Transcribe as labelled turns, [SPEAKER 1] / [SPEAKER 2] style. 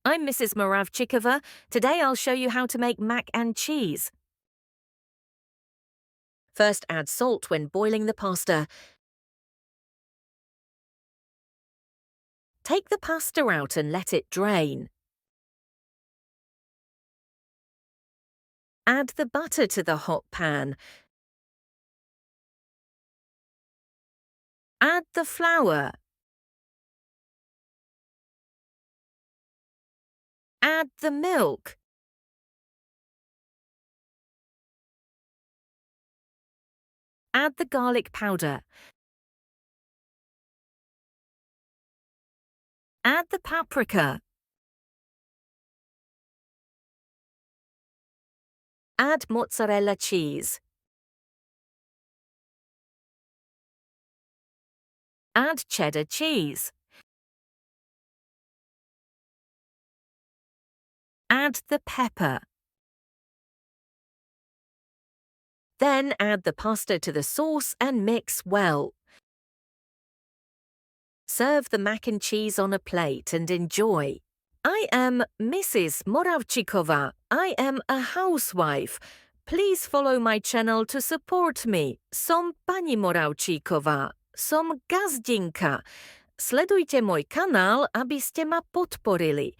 [SPEAKER 1] I'm Mrs. Moravchikova. Today I'll show you how to make mac and cheese. First, add salt when boiling the pasta. Take the pasta out and let it drain. Add the butter to the hot pan. Add the flour. Add the milk. Add the garlic powder. Add the paprika. Add mozzarella cheese. Add cheddar cheese. Add the pepper. Then add the pasta to the sauce and mix well. Serve the mac and cheese on a plate and enjoy. I am Mrs. Moravchikova. I am a housewife. Please follow my channel to support me. Som pani Moravchikova. Som gazdinka. Sledujte môj kanál, aby ste ma podporili.